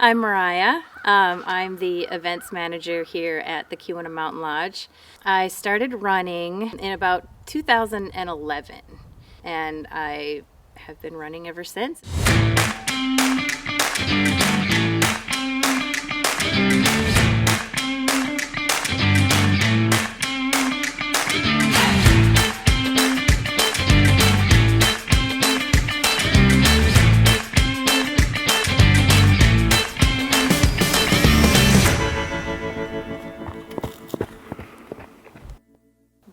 I'm Mariah. I'm the events manager here at the Keweenaw Mountain Lodge. I started running in about 2011, and I have been running ever since.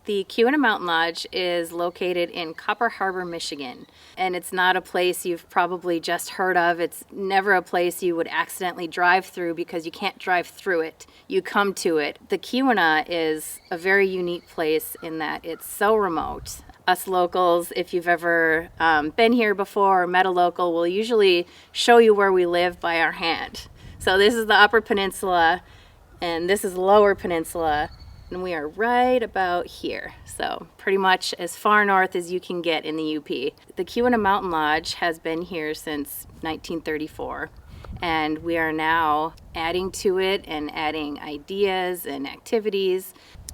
The Keweenaw Mountain Lodge is located in Copper Harbor, Michigan, and it's not a place you've probably just heard of. It's never a place you would accidentally drive through because you can't drive through it. You come to it. The Keweenaw is a very unique place in that it's so remote. Us locals, if you've ever been here before or met a local, will usually show you where we live by our hand. So this is the Upper Peninsula, and this is the Lower Peninsula. And we are right about here, so pretty much as far north as you can get in the UP. The Keweenaw Mountain Lodge has been here since 1934, and we are now adding to it and adding ideas and activities.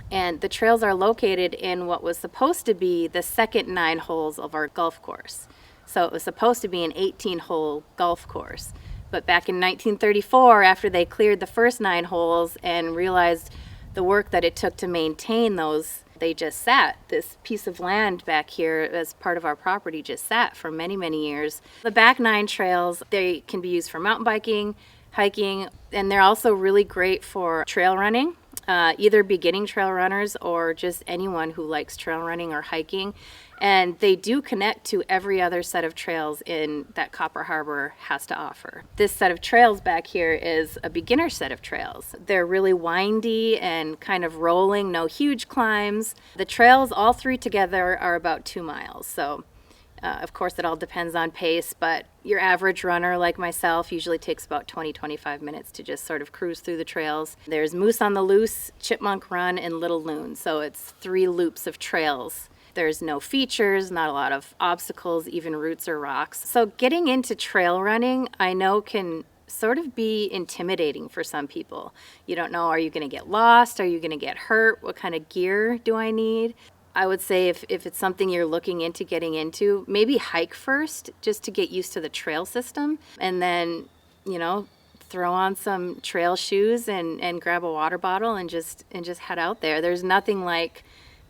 And the trails are located in what was supposed to be the second 9 holes of our golf course. So it was supposed to be an 18-hole golf course. But back in 1934, after they cleared the first 9 holes and realized the work that it took to maintain those, they just sat. This piece of land back here as part of our property just sat for many, many years. The back 9 trails, they can be used for mountain biking, hiking, and they're also really great for trail running, either beginning trail runners or just anyone who likes trail running or hiking. And they do connect to every other set of trails in that Copper Harbor has to offer. This set of trails back here is a beginner set of trails. They're really windy and kind of rolling, no huge climbs. The trails, all 3 together, are about 2 miles. So of course it all depends on pace, but your average runner like myself usually takes about 20-25 minutes to just sort of cruise through the trails. There's Moose on the Loose, Chipmunk Run, and Little Loon. So it's 3 loops of trails. There's no features, not a lot of obstacles, even roots or rocks. So getting into trail running, I know, can sort of be intimidating for some people. You don't know, are you going to get lost? Are you going to get hurt? What kind of gear do I need? I would say if it's something you're looking into getting into, maybe hike first just to get used to the trail system, and then, throw on some trail shoes and grab a water bottle and just head out there. There's nothing like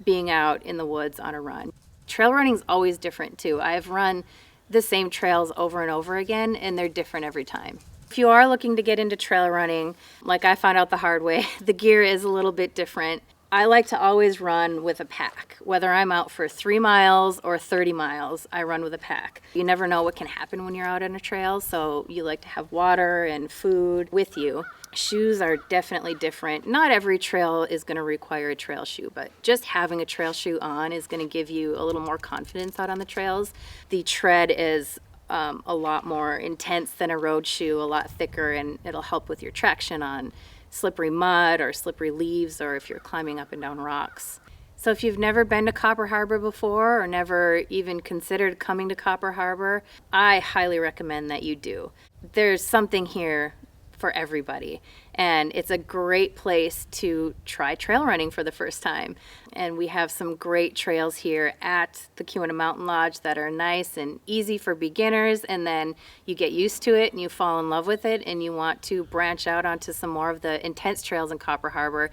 being out in the woods on a run. Trail running is always different too. I've run the same trails over and over again, and they're different every time. If you are looking to get into trail running, like I found out the hard way, the gear is a little bit different. I like to always run with a pack. Whether I'm out for 3 miles or 30 miles, I run with a pack. You never know what can happen when you're out on a trail, so you like to have water and food with you. Shoes are definitely different. Not every trail is going to require a trail shoe, but just having a trail shoe on is going to give you a little more confidence out on the trails. The tread is a lot more intense than a road shoe, a lot thicker, and it'll help with your traction on slippery mud or slippery leaves, or if you're climbing up and down rocks. So if you've never been to Copper Harbor before or never even considered coming to Copper Harbor, I highly recommend that you do. There's something here for everybody, and it's a great place to try trail running for the first time. And we have some great trails here at the Keweenaw Mountain Lodge that are nice and easy for beginners, and then you get used to it and you fall in love with it and you want to branch out onto some more of the intense trails in Copper Harbor,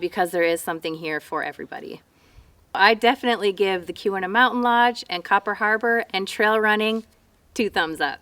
because there is something here for everybody. I definitely give the Keweenaw Mountain Lodge and Copper Harbor and trail running 2 thumbs up.